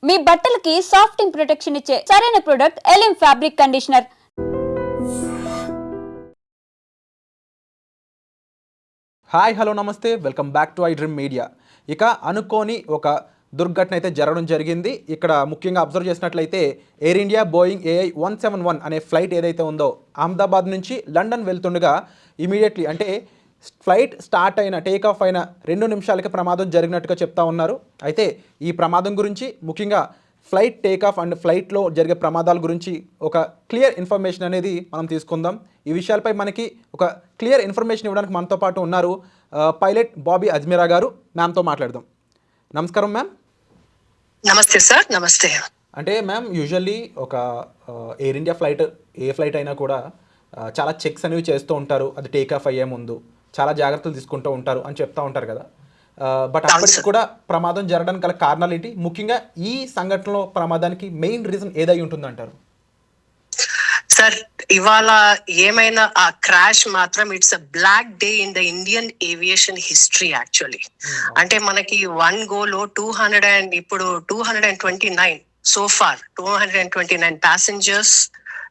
మీ బట్టలకి సాఫ్టింగ్ ప్రొటెక్షన్ ఇచ్చే సరైన ప్రొడక్ట్ ఎలిమ్ ఫ్యాబ్రిక్ కండిషనర్. హాయ్ హలో నమస్తే, welcome back to I dream media. ఇక అనుకోని ఒక దుర్ఘటన అయితే జరగడం జరిగింది. ఇక్కడ ముఖ్యంగా అబ్జర్వ్ చేసినట్లయితే ఎయిర్ ఇండియా బోయింగ్ AI-171 అనే ఫ్లైట్ ఏదైతే ఉందో అహ్మదాబాద్ నుంచి లండన్ వెళ్తుండగా ఇమీడియట్లీ అంటే ఫ్లైట్ స్టార్ట్ అయిన టేక్ ఆఫ్ అయిన 2 నిమిషాలకి ప్రమాదం జరిగినట్టుగా చెప్తా ఉన్నారు. అయితే ఈ ప్రమాదం గురించి ముఖ్యంగా ఫ్లైట్ టేక్ ఆఫ్ అండ్ ఫ్లైట్లో జరిగే ప్రమాదాల గురించి ఒక క్లియర్ ఇన్ఫర్మేషన్ అనేది మనం తీసుకుందాం. ఈ విషయాలపై మనకి ఒక క్లియర్ ఇన్ఫర్మేషన్ ఇవ్వడానికి మనతో పాటు ఉన్నారు పైలట్ బాబీ అజ్మీరా గారు. మ్యామ్తో మాట్లాడదాం. నమస్కారం మ్యామ్. నమస్తే సార్. నమస్తే. అంటే మ్యామ్, యూజువల్లీ ఒక ఎయిర్ ఇండియా ఫ్లైట్ ఏ ఫ్లైట్ అయినా కూడా చాలా చెక్స్ అనేవి చేస్తూ ఉంటారు. అది టేక్ ఆఫ్ అయ్యే ముందు చాలా జాగ్రత్తలు తీసుకుంటూ ఉంటారు అని చెప్తూ ఉంటారు కదా. బట్ అప్పటికి కూడా ప్రమాదం జరగడానికి గల కారణాలు ఏంటి? ముఖ్యంగా ఈ సంఘటనలో ప్రమాదానికి మెయిన్ రీజన్ ఏదై ఉంటుందంటారు? సార్, ఇవాళ ఏమైనా ఆ క్రాష్ మాత్రం it's a black day in the Indian aviation history actually. అంటే మనకి 1 గోలో 200 అండ్ ఇప్పుడు 229 సో ఫార్ 229 ప్యాసింజర్స్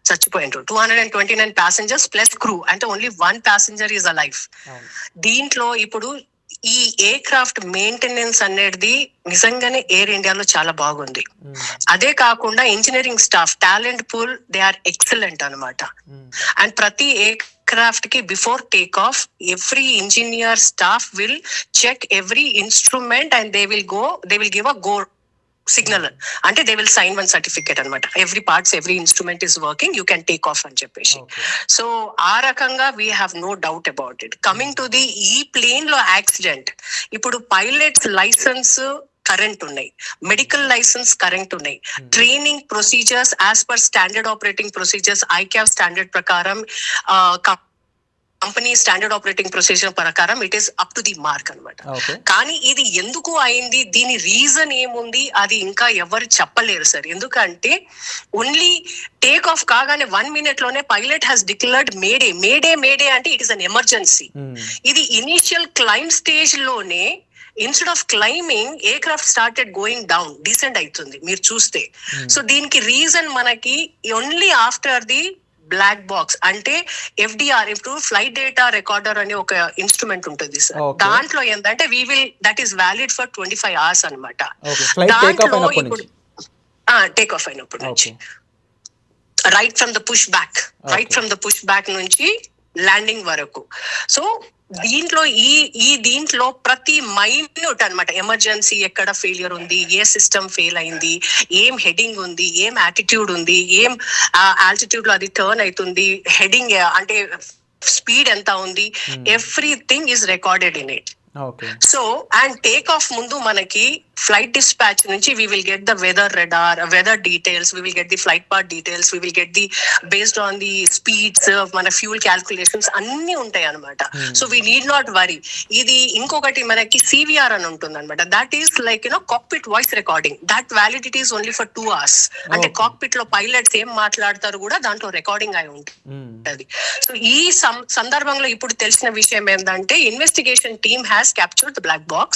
చచ్చిపోయినారు. 229 ప్యాసింజర్స్ ప్లస్ క్రూ, అంటే ఓన్లీ 1 ప్యాసింజర్ ఈజ్ అలైవ్. దీంట్లో ఇప్పుడు ఈ ఎయిర్ క్రాఫ్ట్ మెయింటెనెన్స్ అనేది నిజంగానే ఎయిర్ ఇండియాలో చాలా బాగుంది. అదే కాకుండా engineering staff talent pool they are excellent అనమాట. అండ్ ప్రతి ఎయిర్ క్రాఫ్ట్ కి before take off every engineer staff will check every instrument and they will give a go signal. అంటే దే విల్ సైన్ 1 సర్టిఫికేట్ అనమాట. Every parts every instrument is working, you can take off అని చెప్పేసి. So ఆ రకంగా we have no doubt about it. Coming to the ఈ plane లో accident, ఇప్పుడు pilots licence current ఉన్నాయి, మెడికల్ లైసెన్స్ కరెంట్ ఉన్నాయి, training procedures as per standard operating procedures ICAO standard ప్రకారం, కంపెనీ స్టాండర్డ్ ఆపరేటింగ్ ప్రొసీజర్ ప్రకారం it is up to the mark అనమాట. కానీ ఇది ఎందుకు అయింది, దీని రీజన్ ఏముంది, అది ఇంకా ఎవరు చెప్పలేరు సార్. ఎందుకంటే ఓన్లీ టేక్ ఆఫ్ కాగానే 1 minute లోనే pilot has declared mayday mayday mayday అంటే ఇట్ ఇస్ అన్ ఎమర్జెన్సీ. ఇది ఇనిషియల్ క్లైమ్ స్టేజ్ లోనే instead of climbing aircraft started going down, descend అవుతుంది మీరు చూస్తే. సో దీనికి రీజన్ మనకి only after the black box, అంటే FDR, ఇప్పుడు ఫ్లైట్ డేటా రికార్డర్ అనే ఒక ఇన్స్ట్రుమెంట్ ఉంటుంది సార్. దాంట్లో ఏంటంటే that is valid for 25 hours అనమాట. దాంట్లో ఇప్పుడు టేక్ ఆఫ్ అయినప్పటి నుంచి right from the push back నుంచి ల్యాండింగ్ వరకు. సో దీంట్లో ప్రతి మైన్యూట్ అన్నమాట, ఎమర్జెన్సీ ఎక్కడ ఫెయిలియర్ ఉంది, ఏ సిస్టమ్ ఫెయిల్ అయింది, ఏం హెడింగ్ ఉంది, ఏం యాటిట్యూడ్ ఉంది, ఏం ఆల్టిట్యూడ్ లో అది టర్న్ అవుతుంది, హెడింగ్ అంటే స్పీడ్ ఎంత ఉంది, everything is recorded in it. So and take off ముందు మనకి ఫ్లైట్ డిస్పాచ్ నుంచి we will get the weather details, we will get the flight path details, we will get the based on the speeds, మన fuel calculations అన్ని ఉంటాయి అనమాట. So we need not worry. ఇది ఇంకొకటి మనకి CVR అని ఉంటుంది అనమాట. That is like cockpit voice recording. That validity is only for 2 hours. అంటే కాక్పిట్ లో పైలట్స్ ఏం మాట్లాడతారు కూడా దాంట్లో రికార్డింగ్ అయి ఉంటుంది. సో ఈ సందర్భంలో ఇప్పుడు తెలిసిన విషయం ఏంటంటే investigation team has captured the black box.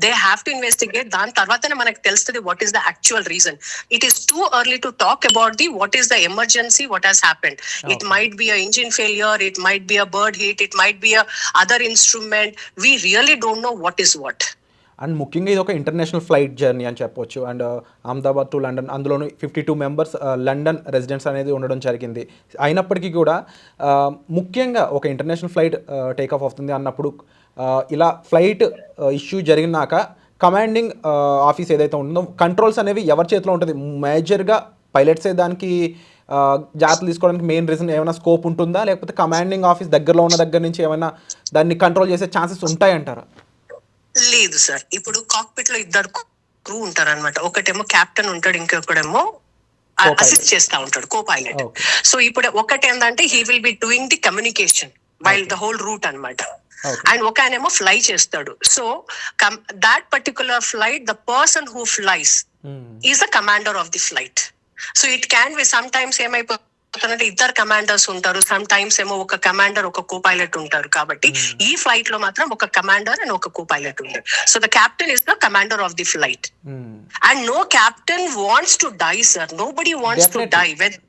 They have to investigate. దాని తర్వాతనే మనకు తెలుస్తుంది what is the actual reason. It is too early to talk about what is the emergency, what has happened. It might be a engine failure, it might be a bird hit, it might be a other instrument. We really don't know what is what. And ముఖ్యంగా ఇది ఒక international flight journey అని చెప్పొచ్చు. And Ahmedabad to London, అందులోనూ 52 members London residents అనేది ఉండడం జరిగింది. అయినప్పటికీ కూడా ముఖ్యంగా ఒక ఇంటర్నేషనల్ ఫ్లైట్ టేక్ ఆఫ్ అవుతుంది అన్నప్పుడు ఇలా ఫ్లైట్ ఇష్యూ జరిగినాక కమాండింగ్ ఆఫీస్ ఏదైతే ఉంటుందో కంట్రోల్స్ అనేవి ఎవరి చేతిలో ఉంటుంది? మేజర్గా పైలట్సే దానికి జాగ్రత్తలు తీసుకోవడానికి మెయిన్ రీజన్ ఏమైనా స్కోప్ ఉంటుందా, లేకపోతే కమాండింగ్ ఆఫీస్ దగ్గరలో ఉన్న దగ్గర నుంచి ఏమైనా దాన్ని కంట్రోల్ చేసే ఛాన్సెస్ ఉంటాయంటారా? లేదు సార్. ఇప్పుడు కాక్పిట్ లో 2 క్రూ ఉంటారు అనమాట. ఒకటేమో కెప్టెన్ ఉంటాడు, ఇంకొకడేమో అసిస్ట్ చేస్తా ఉంటాడు, కో పైలట్. సో ఇప్పుడు ఒకటి ఏంటంటే he will be doing the communication while the whole route అనమాట. అండ్ ఒక ఆయనేమో ఫ్లై చేస్తాడు. So that particular flight, the person who flies is the commander of the flight. So it can be some times ఏమైపోతుంది అంటే ఇద్దరు commanders ఉంటారు, some times ఏమో ఒక కమాండర్ ఒక కో పైలట్ ఉంటారు. కాబట్టి ఈ ఫ్లైట్ లో మాత్రం ఒక కమాండర్ అండ్ ఒక కో పైలట్ ఉంటారు. So the captain is the commander of the flight and no captain wants to die sir. Nobody wants to die weather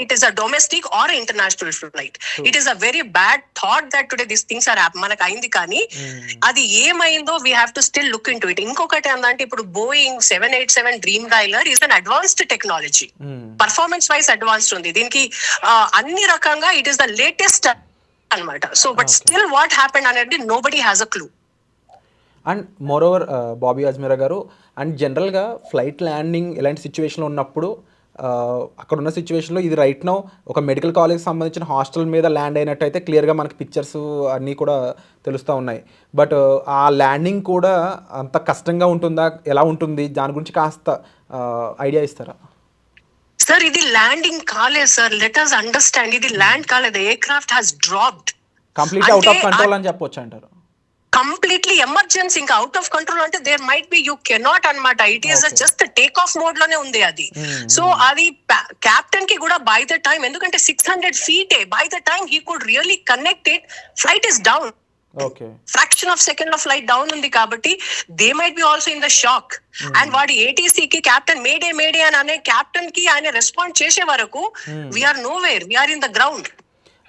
it is a domestic or international flight. It is a very bad thought that today these things are happening. మనకు అయింది కానీ అది ఏమైందో we have to still look into it. ఇంకొకటి ఏంటంటే ఇప్పుడు Boeing 787 dreamliner is an advanced technology, performance wise advanced ఉంది దీనికి, అన్ని రకంగా ఇట్ ఈస్ ద లేటెస్ట్ అన్నమాట. So but still what happened అనేది nobody has a clue. And moreover Bobby Ajmeera గారు, అండ్ జనరల్గా ఫ్లైట్ ల్యాండింగ్ ఇలాంటి సిచ్యువేషన్లో ఉన్నప్పుడు అక్కడ ఉన్న సిచ్యువేషన్లో ఇది రైట్ నౌ ఒక మెడికల్ కాలేజ్కి సంబంధించిన హాస్టల్ మీద ల్యాండ్ అయినట్టయితే క్లియర్గా మనకి పిక్చర్స్ అన్నీ కూడా తెలుస్తూ ఉన్నాయి. బట్ ఆ ల్యాండింగ్ కూడా అంత కష్టంగా ఉంటుందా, ఎలా ఉంటుంది, దాని గురించి కాస్త ఐడియా ఇస్తారా? సార్ ఇది ల్యాండింగ్ కాలేదు సార్, లెట్ us అండర్స్టాండ్, ఇది ల్యాండ్ కాలేదు, aircraft has dropped complete out of control అని చెప్పొచ్చు అంటారు. కంప్లీట్లీ ఎమర్జెన్సీ, ఇంకా అవుట్ ఆఫ్ కంట్రోల్ అంటే there might be you cannot అన్నమాట. It is just take off mode లోనే ఉంది అది. సో అది కెప్టెన్ కి కూడా బై ద టైం, ఎందుకంటే 600 feet by the time he could really connect it, flight is down, fraction of second లో flight down ఉంది కాబట్టి they might be also in the shock. And వాడి ఏటీసీ కి captain mayday అని అనే captain కి ఆయన రెస్పాండ్ చేసే వరకు we are nowhere, we are in the ground.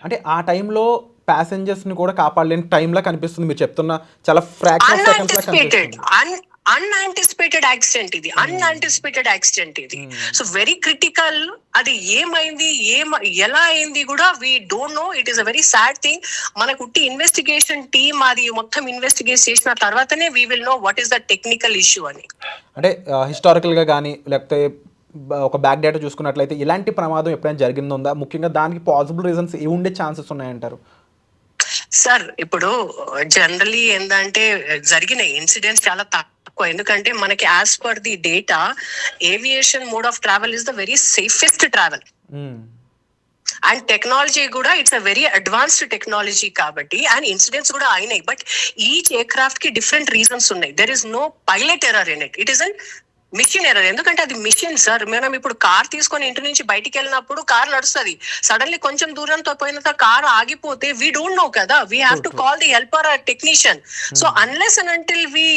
అంటే ఆ టైంలో ప్యాసింజర్స్ ని కూడా కాపాడలేని టైంలా కనిపిస్తుంది మీరు చెప్తున్న, చాలా ఫ్రాక్షన్ ఆఫ్ సెకండ్స్ లా కనిపిస్తుంది. అన్ఆంటిసిపేటెడ్ యాక్సిడెంట్ ఇది, అన్ఆంటిసిపేటెడ్ యాక్సిడెంట్ ఇది. So very critical. అది ఏమైంది, ఎలా అయింది కూడా we don't know. It is a very sad thing. మనకు ఇన్వెస్టిగేషన్ టీమ్ అది మొత్తం ఇన్వెస్టిగేట్ చేసిన తర్వాతనే we will know what is the technical issue అని. అంటే హిస్టారికల్ గా కానీ లేకపోతే ఒక బ్యాక్ డేటా చూసుకున్నట్లయితే ఇలాంటి ప్రమాదం ఎప్పుడైనా జరిగిందా, ముఖ్యంగా దానికి పాసిబుల్ రీజన్స్ ఏ ఉండే ఛాన్సెస్ ఉన్నాయంటారు? సార్ ఇప్పుడు జనరలీ ఏంటంటే జరిగిన ఇన్సిడెంట్స్ చాలా తక్కువ, ఎందుకంటే మనకి as per the data aviation mode of travel is the very safest travel. And technology కూడా it's a very advanced technology కాబట్టి, అండ్ ఇన్సిడెంట్స్ కూడా అయినాయి. బట్ ఈచ్ ఎయిర్ క్రాఫ్ట్ కి డిఫరెంట్ రీజన్స్ ఉన్నాయి. There is no pilot error in it, it is an machine error. ఎందుకంటే అది machine sir. మనం ఇప్పుడు కార్ తీసుకొని ఇంటి నుంచి బయటికి వెళ్ళినప్పుడు కార్ నడుస్తుంది, సడన్లీ కొంచెం దూరంతో పోయిన తర్వాత కార్ ఆగిపోతే వీ డోంట్ నో కదా, we have to call the helper or technician. So unless and until we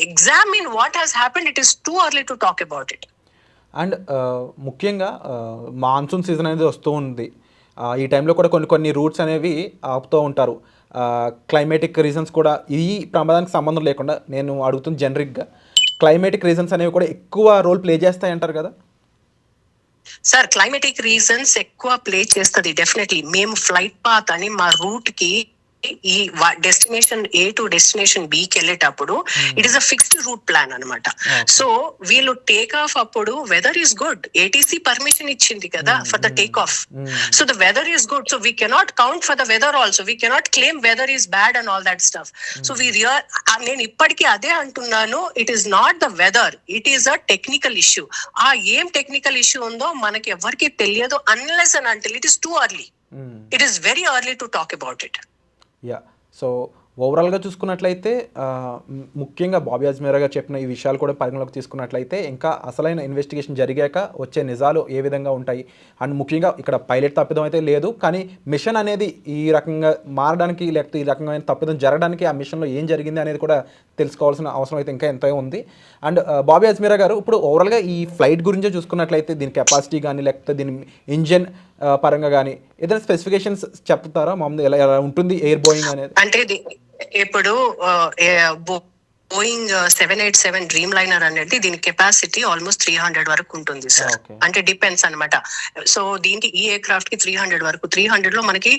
examine what has happened, it is too early to talk about it. And ముఖ్యంగా monsoon season అనేది వస్తూ ఉంది. ఈ టైంలో కూడా కొన్ని roots అనేవి ఆపుతూ ఉంటారు. క్లైమేటిక్ రీజన్స్ కూడా ఈ ప్రమాదానికి సంబంధం లేకుండా నేను అడుగుతుంది జనరిక్గా, క్లైమేటిక్ రీజన్స్ అనేవి కూడా ఎక్కువ రోల్ ప్లే చేస్తాయి అంటారు కదా సార్? క్లైమేటిక్ రీజన్స్ ఎక్కువ ప్లే చేస్తుంది డెఫినెట్లీ. మేము ఫ్లైట్ పాత్ అని మా రూట్ కి ఈ destination A to destination B కి వెళ్ళేటప్పుడు it is a fixed route plan అనమాట. సో వీళ్ళు టేక్ ఆఫ్ అప్పుడు weather is good, ATC permission ఇచ్చింది కదా for the take off. So the weather is good, so we cannot count for the weather also, we cannot claim weather is bad and all that stuff. So నేను ఇప్పటికీ అదే అంటున్నాను, it is not the weather, it is a technical issue. ఆ ఏం technical issue ఉందో మనకి ఎవరికి తెలియదు unless and until it is too early. It is very early to talk about it. Yeah, so ఓవరాల్గా చూసుకున్నట్లయితే ముఖ్యంగా బాబీ అజ్మీరా గారు చెప్పిన ఈ విషయాలు కూడా పరిగణలోకి తీసుకున్నట్లయితే ఇంకా అసలైన ఇన్వెస్టిగేషన్ జరిగాక వచ్చే నిజాలు ఏ విధంగా ఉంటాయి, అండ్ ముఖ్యంగా ఇక్కడ పైలట్ తప్పిదం అయితే లేదు, కానీ మిషన్ అనేది ఈ రకంగా మారడానికి లేకపోతే ఈ రకమైన తప్పిదం జరగడానికి ఆ మిషన్లో ఏం జరిగింది అనేది కూడా తెలుసుకోవాల్సిన అవసరం అయితే ఇంకా ఎంతో ఉంది. అండ్ బాబీ అజ్మీరా గారు ఇప్పుడు ఓవరాల్గా ఈ ఫ్లైట్ గురించే చూసుకున్నట్లయితే దీని కెపాసిటీ కానీ లేకపోతే దీని ఇంజిన్ పరంగా కానీ ఏదైనా స్పెసిఫికేషన్స్ చెప్తారా మామూలు ఎలా ఉంటుంది ఎయిర్ బోయింగ్ అనేది? అంటే ఇప్పుడు బోయింగ్ 787 డ్రీమ్ లైనర్ అనేది దీని కెపాసిటీ ఆల్మోస్ట్ 300 వరకు ఉంటుంది సార్. అంటే డిపెండ్స్ అనమాట. సో దీనికి ఈ ఎయిర్ క్రాఫ్ట్ కి 300 వరకు, 300 లో మనకి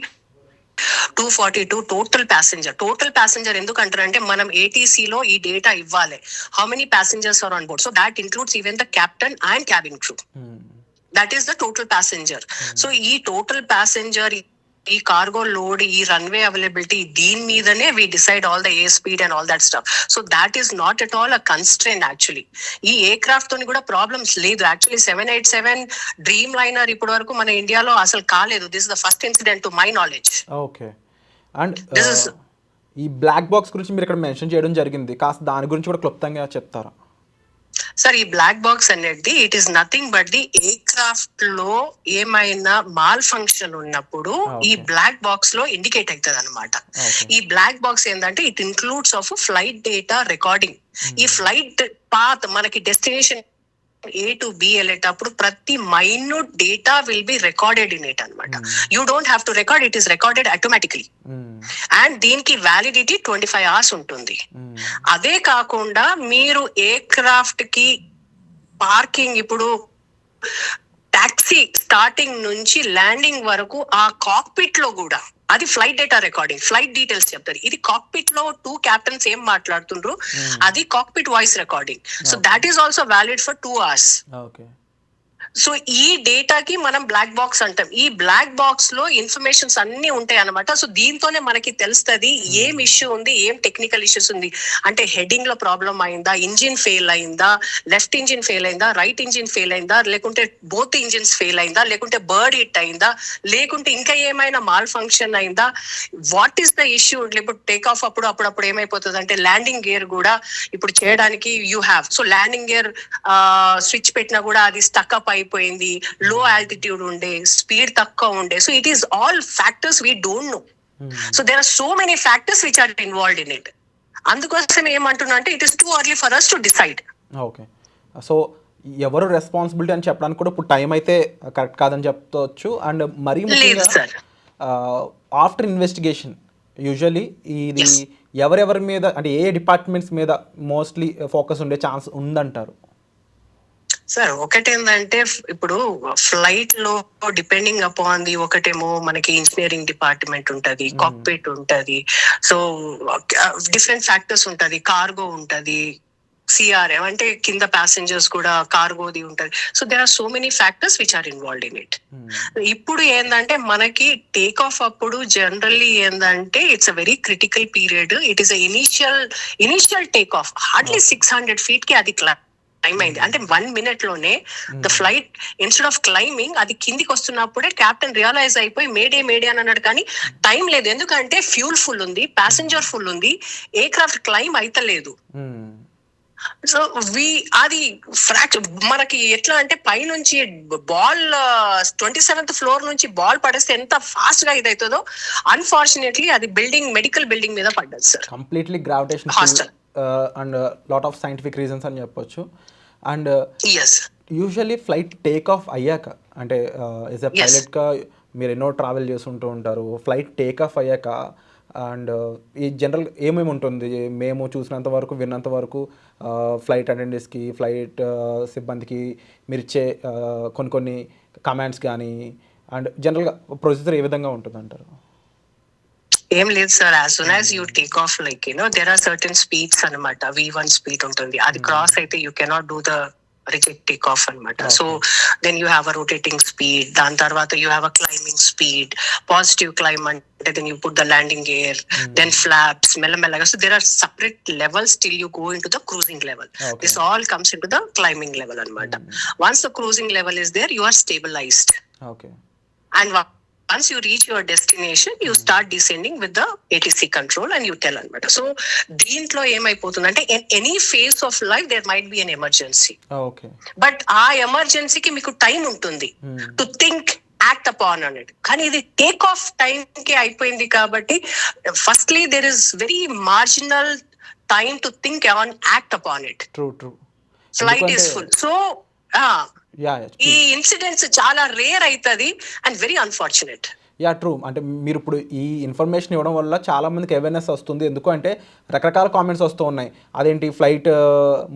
242 టోటల్ ప్యాసింజర్ ఎందుకంటారంటే మనం ఏటీసీ లో ఈ డేటా ఇవ్వాలి, how many passengers are on board. So that includes even the captain and cabin crew. That is the total passenger. So ఈ టోటల్ ప్యాసింజర్, ఈ కార్గో లోడ్, ఈ రన్వే అవైలబిలిటీ, దీని మీదనే we decide all the air speed and all that stuff. So that is not at all a constrain. Actually ఈ aircraft తోని కూడా problems లేదు. Actually 787 dream liner ఇప్పటి వరకు మన ఇండియాలో అసలు కాలేదు. This is the first incident to my knowledge. Okay. And ఈ బ్లాక్ బాక్స్ గురించి మీరు ఇక్కడ మెన్షన్ చేయడం జరిగింది, కాస్త దాని గురించి కూడా క్లుప్తంగా చెప్తారా? సార్ ఈ బ్లాక్ బాక్స్ అనేది it is nothing but the air craft లో ఏమైనా మాల్ ఫంక్షన్ ఉన్నప్పుడు ఈ బ్లాక్ బాక్స్ లో ఇండికేట్ అవుతుంది అనమాట. ఈ బ్లాక్ బాక్స్ ఏంటంటే it includes of flight data recording. ఈ ఫ్లైట్ పాత్ మనకి డెస్టినేషన్ A to B వెళ్ళేటప్పుడు ప్రతి minute data will be recorded in it అనమాట. You don't have to record, it is recorded automatically. And దీనికి validity 25 hours ఉంటుంది. అదే కాకుండా మీరు ఎయిర్ క్రాఫ్ట్ కి పార్కింగ్, ఇప్పుడు టాక్సీ స్టార్టింగ్ నుంచి ల్యాండింగ్ వరకు ఆ కాక్పిట్ లో కూడా అది flight data recording, flight details చెప్తారు. ఇది కాక్పిట్ లో 2 captains ఏం మాట్లాడుతుండ్రు అది cockpit voice recording. So that is also valid for 2 hours. So ఈ డేటాకి మనం బ్లాక్ బాక్స్ అంటాం. ఈ బ్లాక్ బాక్స్ లో ఇన్ఫర్మేషన్స్ అన్ని ఉంటాయి అనమాట. సో దీంతోనే మనకి తెలుస్తుంది ఏం ఇష్యూ ఉంది, ఏం టెక్నికల్ ఇష్యూస్ ఉంది. అంటే హెడ్డింగ్ లో ప్రాబ్లం అయిందా, ఇంజిన్ ఫెయిల్ అయిందా, లెఫ్ట్ ఇంజిన్ ఫెయిల్ అయిందా, రైట్ ఇంజిన్ ఫెయిల్ అయిందా, లేకుంటే బోత్ ఇంజిన్స్ ఫెయిల్ అయిందా, లేకుంటే బర్డ్ హిట్ అయిందా, లేకుంటే ఇంకా ఏమైనా మాల్ ఫంక్షన్ అయిందా, వాట్ ఈస్ ద ఇష్యూ. ఇప్పుడు టేక్ ఆఫ్ అప్పుడప్పుడు ఏమైపోతుంది అంటే ల్యాండింగ్ గేర్ కూడా ఇప్పుడు చేయడానికి you have, so landing gear switch పెట్టినా కూడా అది స్టక్ అప్ అయిపోయింది, లో ఆల్టిట్యూడ్ ఉండే, స్పీడ్ తక్కువ ఉండే. So it is all factors we don't know. So there are so many factors which are involved in it. అందుకోసం ఏమంటున్నా అంటే it is too early for us to decide. Okay, so ఎవరు responsibility అని చెప్పడానికి కూడా ఇప్పుడు టైం అయితే correct కాదని చెప్తవచ్చు. అండ్ మరీ ముఖ్యంగా ఆఫ్టర్ ఇన్వెస్టిగేషన్ యూజువల్లీ ఇది ఎవరెవరి మీద, అంటే ఏ డిపార్ట్మెంట్స్ మీద మోస్ట్లీ ఫోకస్ ఉండే ఛాన్స్ ఉందంటారు? సార్ ఒకటేందంటే ఇప్పుడు ఫ్లైట్ లో డిపెండింగ్ అపాన్ ది, ఒకటేమో మనకి ఇంజనీరింగ్ డిపార్ట్మెంట్ ఉంటది, కాక్పిట్ ఉంటది, సో డిఫరెంట్ ఫ్యాక్టర్స్ ఉంటది, కార్గో ఉంటది, సిఆర్ఎం అంటే కింద ప్యాసింజర్స్ కూడా కార్గోది ఉంటది. So there are so many factors which are involved in it. ఇప్పుడు ఏంటంటే మనకి టేక్ ఆఫ్ అప్పుడు జనరల్లీ ఏంటంటే it's a very critical period. It is initial take off hardly 600 feet కి అది టైం అయింది. అంటే 1 minute లోనే the flight instead of climbing అది కిందికి వస్తున్నప్పుడే కెప్టెన్ రియలైజ్ అయిపోయి మేడే అని అన్నాడు. కానీ టైం లేదు, ఎందుకంటే ఫ్యూల్ ఫుల్ ఉంది, ప్యాసింజర్ ఫుల్ ఉంది, ఎయిర్ క్రాఫ్ట్ క్లైంబ్ అయితలేదు. సో అది ఫ్రాక్చర్ మనకి ఎట్లా అంటే పైనుంచి బాల్ 27th floor నుంచి బాల్ పడేస్తే ఎంత ఫాస్ట్ గా ఇదవుతుందో, అన్ఫార్చునేట్లీ అది మెడికల్ బిల్డింగ్ మీద పడ్డది sir. Completely gravitation and lot of scientific reasons అని చెప్పొచ్చు. And usually flight take off అయ్యాక, అంటే యాజ్ ఎ పైలట్గా మీరు ఎన్నో ట్రావెల్ చేస్తుంటూ ఉంటారు, ఫ్లైట్ టేక్ ఆఫ్ అయ్యాక అండ్ ఈ జనరల్ ఏమేమి ఉంటుంది, మేము చూసినంత వరకు విన్నంత వరకు ఫ్లైట్ అటెండెంట్స్కి, ఫ్లైట్ సిబ్బందికి మీరు ఇచ్చే కొన్ని కమాండ్స్ కానీ అండ్ జనరల్గా ప్రొసీజర్ ఏ విధంగా ఉంటుంది అంటారు? ఏం లేదు sir, as soon as you take off like there are certain speeds అనమాట. V1 స్పీడ్ ఉంటుంది, అది క్రాస్ అయితే you cannot do the reject take off అనమాట. So then you have a rotating speed, దాని తర్వాత you have a climbing speed, positive climb అంటే then you put the landing gear, then flaps మెల్లమెల్లగా. So there are separate levels till you go into the cruising level. This all comes into the climbing level అనమాట. Once the cruising level is there, you are stabilized. And once you reach your destination, you start descending with the ATC control and you tell anamata. So deentlo em ayipothundante in any phase of life there might be an emergency. Okay, but aa emergency ki meeku time untundi to think, act upon on it. Kani idi take off time ki ayipoyindi kabatti firstly there is very marginal time to think and act upon it. True Flight is full, so ఈ incidents చాలా rare అవుతుంది and very unfortunate. True. అంటే మీరు ఇప్పుడు ఈ information ఇవ్వడం వల్ల చాలా మందికి అవేర్నెస్ వస్తుంది. ఎందుకు అంటే రకరకాల కామెంట్స్ వస్తూ ఉన్నాయి, అదేంటి ఫ్లైట్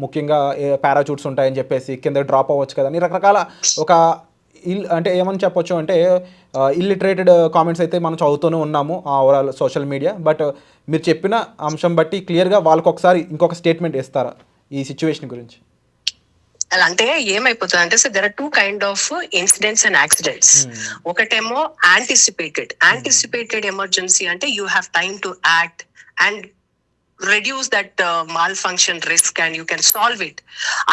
ముఖ్యంగా పారాచూట్స్ ఉంటాయని చెప్పేసి కింద డ్రాప్ అవ్వచ్చు కదా అని రకరకాల ఒక అంటే ఏమని చెప్పొచ్చు అంటే ఇల్లిటరేటెడ్ కామెంట్స్ అయితే మనం చదువుతూనే ఉన్నాము ఓవరాల్ సోషల్ మీడియా. బట్ మీరు చెప్పిన అంశం బట్టి క్లియర్గా వాళ్ళకి ఒకసారి ఇంకొక స్టేట్మెంట్ ఇస్తారా ఈ సిచ్యువేషన్ గురించి? అంటే ఏమైపోతుంది అంటే sir there are 2 kind of incidents and accidents. ఒకటేమో యాంటిసిపేటెడ్ ఎమర్జెన్సీ అంటే you have time to act and reduce that malfunction risk and you can solve it.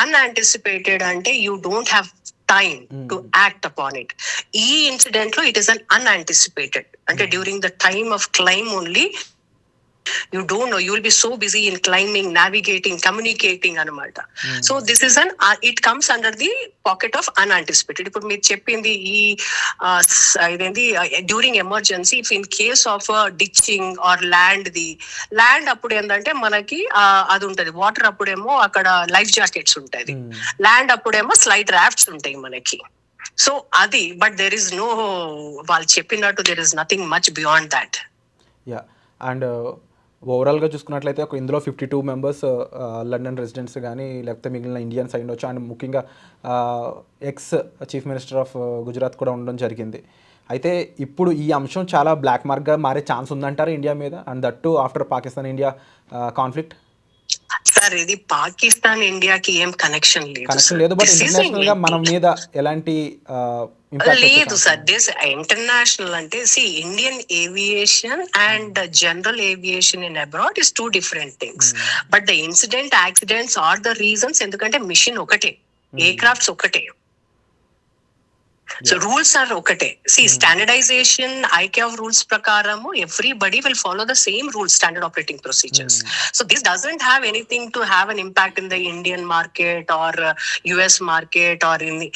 Unanticipated ante you don't have time to act upon it. Incident lo it is an unanticipated ante during the time of climb only You don't know, you will be so busy in climbing, navigating, communicating అనమాట. So this is it comes under the pocket of unanticipated. ఇప్పుడు మీరు చెప్పింది ఈ ఇదేంటి during emergency if in case of ditching or land అప్పుడు ఏంటంటే మనకి అది ఉంటది, వాటర్ అప్పుడేమో అక్కడ లైఫ్ జాకెట్స్ ఉంటాయి, ల్యాండ్ అప్పుడేమో స్లైడ్ రాఫ్ట్స్ ఉంటాయి మనకి. సో అది బట్ దెర్ ఇస్ నో, వాళ్ళు చెప్పినట్టు there is nothing much beyond that. Yeah, and ఓవరాల్గా చూసుకున్నట్లయితే ఒక ఇందులో 52 మెంబర్స్ లండన్ రెసిడెంట్స్ కానీ లేకపోతే మిగిలిన ఇండియన్స్ అయి ఉండొచ్చు, అండ్ ముఖ్యంగా ex chief minister of Gujarat కూడా ఉండడం జరిగింది. అయితే ఇప్పుడు ఈ అంశం చాలా బ్లాక్ మార్క్గా మారే ఛాన్స్ ఉందంటారు ఇండియా మీద, and that to after Pakistan India conflict. Sir ఇది పాకిస్తాన్ ఇండియాకి ఏం కనెక్షన్ లేదు, బట్ ఇంటర్నేషనల్ గా మన మీద ఎలాంటి లేదు సార్. దిస్ ఇంటర్నేషనల్ అంటే Indian aviation and general aviation in abroad is two different things. But the incident accidents are the reasons, ఎందుకంటే మిషన్ ఒకటే, ఎయిర్ క్రాఫ్ట్స్ ఒకటే, సో రూల్స్ ఆర్ ఒకటే. స్టాండర్డైజేషన్ ICAO రూల్స్ ప్రకారము everybody will follow the same rules, standard operating procedures. So this doesn't have anything to have an impact in the Indian market or US market or in the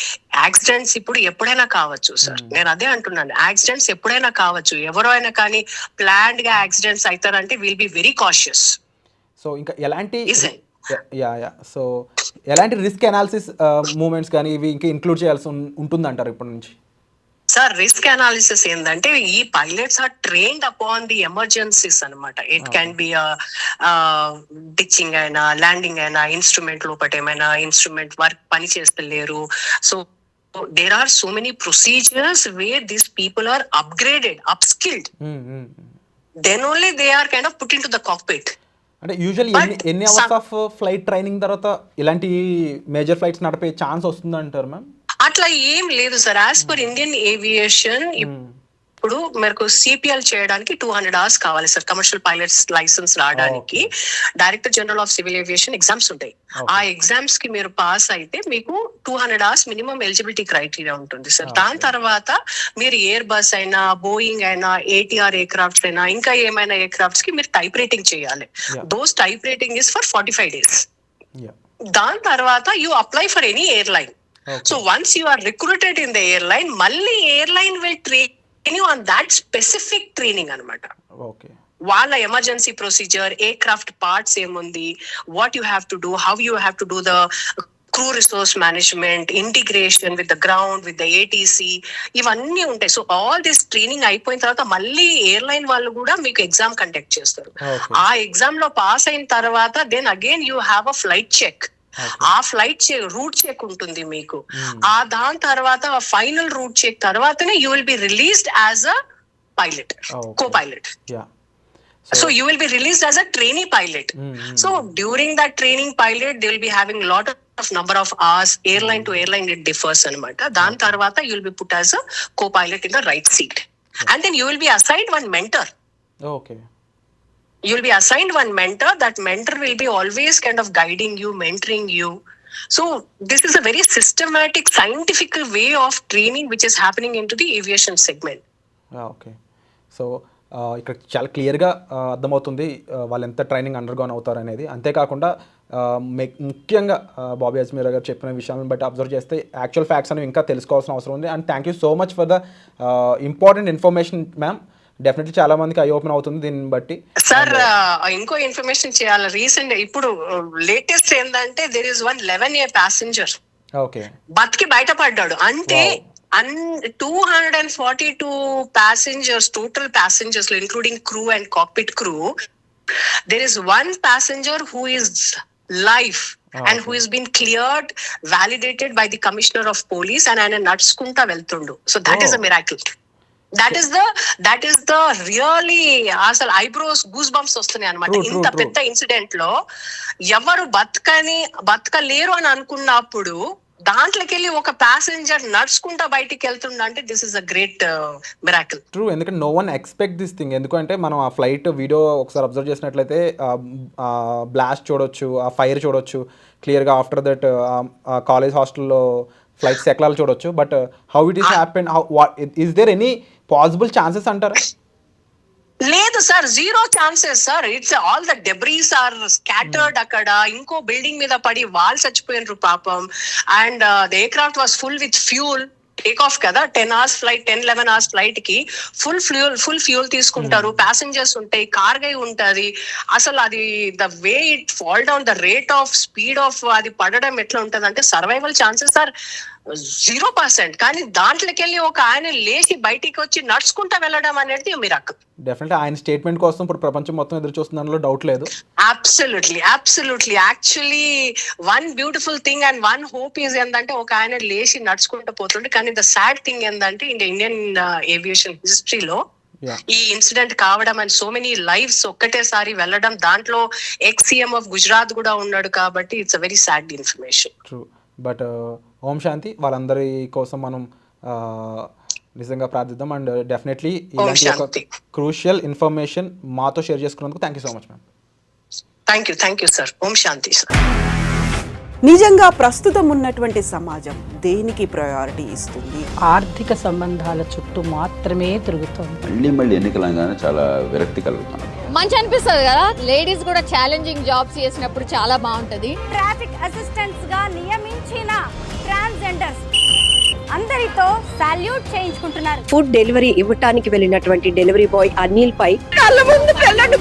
accidents. ఇప్పుడు ఎప్పుడైనా కావచ్చు sir, నేను అదే అంటున్నాను, accidents ఎప్పుడైనా కావచ్చు, ఎవరో అయినా కానీ ప్లాన్డ్ గా యాక్సిడెంట్స్ అవుతారంటే will be very cautious. So ఇంకా ఎలాంటి సో ఎలాంటి రిస్క్ అనాలిసిస్ మూమెంట్స్ కానీ ఇవి ఇంకా ఇంక్లూడ్ చేయాల్సి ఉంటుందంటారు ఇప్పటి నుంచి? సార్ రిస్క్ అనాలిసిస్ ఏంటంటే ఈ pilots are trained upon the emergencies అనమాట. ఇట్ క్యాన్ బి డిచ్చింగ్ అయినా, ల్యాండింగ్ అయినా, ఇన్స్ట్రుమెంట్ లోపల ఏమైనా ఇన్స్ట్రుమెంట్ వర్క్ పని చేస్తలేరు. So there are so many procedures where these people are upgraded, upskilled. Then only they are kind of put into the cockpit. అంటే usually ఎన్ని hours of flight training తర్వాత ఇలాంటి major flights నడిపే chance వస్తుంది అంటారు ma'am? అట్లా ఏం లేదు sir. As per Indian aviation ఇప్పుడు మీకు CPL చేయడానికి 200 hours కావాలి సార్. కమర్షియల్ పైలట్స్ లైసెన్స్ రావడానికి director general of civil aviation exams ఉంటాయి. ఆ ఎగ్జామ్స్ కి మీరు పాస్ అయితే మీకు 200 hours మినిమం ఎలిజిబిలిటీ క్రైటీరియా ఉంటుంది సార్. దాని తర్వాత మీరు ఎయిర్ బస్ అయినా, బోయింగ్ అయినా, ATR ఎయిర్ క్రాఫ్ట్స్ అయినా, ఇంకా ఏమైనా ఎయిర్ క్రాఫ్ట్స్ కి మీరు టైప్ రైటింగ్ చేయాలి. Those type rating is for 45 days. దాని తర్వాత you apply for any airline. So once you are recruited in the airline, మళ్ళీ airline will train on that specific training అనమాట. వాళ్ళ emergency procedure, aircraft parts ఏముంది, what you have to do, how you have to do the crew resource management, integration with the ground, with the ATC, ఇవన్నీ ఉంటాయి. So all this training అయిపోయిన తర్వాత మళ్ళీ airline వాళ్ళు కూడా మీకు exam conduct చేస్తారు. ఆ ఎగ్జామ్ లో పాస్ అయిన తర్వాత then again you have a flight check. ఆ ఫ్లైట్ రూట్ చెక్ ఉంటుంది మీకు. దాని తర్వాత ఫైనల్ రూట్ చెక్ తర్వాతనే you will be released as a pilot, co pilot. So you will be released as a trainee pilot. So during that training pilot, they will be having lot of number of hours. Airline to airline it differs anamata. Dan tarvata you will be put as a co-pilot in the right seat. And then you will be assigned one mentor. Okay. You will be assigned one mentor. That mentor will be always kind of guiding you, mentoring you. So this is a very systematic, scientific way of training which is happening into the aviation segment. Okay. So ఇక్కడ చాలా క్లియర్గా అర్థమవుతుంది వాళ్ళు ఎంత training undergone అవుతారు అనేది. అంతేకాకుండా ముఖ్యంగా బాబీ అజ్మీరా గారు చెప్పిన విషయాలను బట్టి అబ్జర్వ్ చేస్తే యాక్చువల్ ఫ్యాక్ట్స్ అనేవి ఇంకా తెలుసుకోవాల్సిన అవసరం ఉంది. And thank you so much for the important information ma'am. Definitely చాలా మందికి ఐ ఓపెన్ అవుతుంది దీన్ని బట్టి. సార్ ఇంకో ఇన్ఫర్మేషన్ చేయాలి. రీసెంట్ ఇప్పుడు లేటెస్ట్ ఏంటంటే there is one 11-year passenger okay బతికి బయటపడ్డాడు. అంటే 242 passengers, total passengers, including crew and cockpit crew, there is one passenger who is live and who has been cleared, validated by the commissioner of police, and ఆయన నడుచుకుంటా వెళ్తుండు. So that is a miracle. That is the really అసలు eyebrows goose bumps వస్తున్నాయి అనమాట. ఇంత పెద్ద incident లో ఎవరు బతకలేరు అని అనుకున్నప్పుడు దాంట్లోకి వెళ్ళి ఒక ప్యాసింజర్ నడుచుకుంటా బయటికి వెళ్తుండే, this is a great miracle. True, ఎందుకంటే no one expect this thing. ఎందుకంటే మనం ఆ ఫ్లైట్ వీడియో ఒకసారి అబ్జర్వ్ చేసినట్లయితే బ్లాస్ట్ చూడొచ్చు, ఆ ఫైర్ చూడొచ్చు క్లియర్గా. ఆఫ్టర్ దట్ కాలేజ్ హాస్టల్లో ఫ్లైట్స్ ఎక్లాలు చూడొచ్చు. But how it is happen, is there any possible chances అంటారా? లేదు sir, zero chances sir. It's all the debris are scattered అక్కడ. ఇంకో బిల్డింగ్ మీద పడి వాళ్ళు చచ్చిపోయినారు పాపం. And the air craft was full with fuel. Take off కదా, 10 hours ఫ్లైట్, 10-11 hours ఫ్లైట్ కి ఫుల్ ఫ్యూల్ తీసుకుంటారు. ప్యాసింజర్స్ ఉంటాయి, కార్గై ఉంటది. అసలు అది the way it fall down, the rate of speed of అది పడడం ఎట్లా ఉంటది అంటే సర్వైవల్ ఛాన్సెస్ ఆర్ 0%. కానీ దాంట్లోకి వెళ్ళి ఒక ఆయన లేచి బయటికి వచ్చి నడుచుకుంటా వెళ్ళడం అనేది మిరాకిల్. డెఫినెట్లీ ఆయన స్టేట్మెంట్ కోసం ఇప్పుడు ప్రపంచం మొత్తం ఎదురు చూస్తుందనలో డౌట్ లేదు. Absolutely. Actually one beautiful thing and one hope is ఏంటంటే ఒక ఆయన లేచి నడుచుకుంటూ పోతుండే. కానీ ద సాడ్ థింగ్ ఏంటంటే ఇండియన్ ఏవియేషన్ హిస్టరీలో ఈ ఇన్సిడెంట్ కావడం అండ్ సో మెనీ లైఫ్స్ ఒక్కటేసారి వెళ్ళడం, దాంట్లో ex-CM ఆఫ్ గుజరాత్ కూడా ఉన్నాడు. కాబట్టి it's a very sad information. True. But Om shanti, వాళ్ళందరి కోసం మనం నిజంగా ప్రార్థిద్దాం. అండ్ డెఫినెట్లీ ఇలాంటి ఒక క్రూషియల్ ఇన్ఫర్మేషన్ మాతో షేర్ చేసుకున్నందుకు thank you so much ma'am. Thank you sir. ఓం శాంతి సార్. నిజంగా ప్రస్తుతం ఉన్నటువంటి సమాజం దేనికి ప్రయారిటీ ఇస్తుంది? ఆర్థిక సంబంధాల చుట్టూ మాత్రమే తిరుగుతోంది. మళ్ళీ ఎన్నికలంగానే చాలా విరక్తి కలుగుతున్నాం. మంచి అనిపిస్తుంది కదా, లేడీస్ కూడా ఛాలెంజింగ్ జాబ్స్ చేసినప్పుడు చాలా బాగుంటది. ట్రాఫిక్ అసిస్టెంట్స్ గా నియమించిన ట్రాన్స్జెండర్స్ అందరితో సాల్యూట్ చేయించుకుంటున్నారు. ఫుడ్ డెలివరీ ఇవ్వటానికి వెళ్ళినటువంటి డెలివరీ బాయ్ అనిల్ పై కళ్ళ ముందు పెళ్ళండి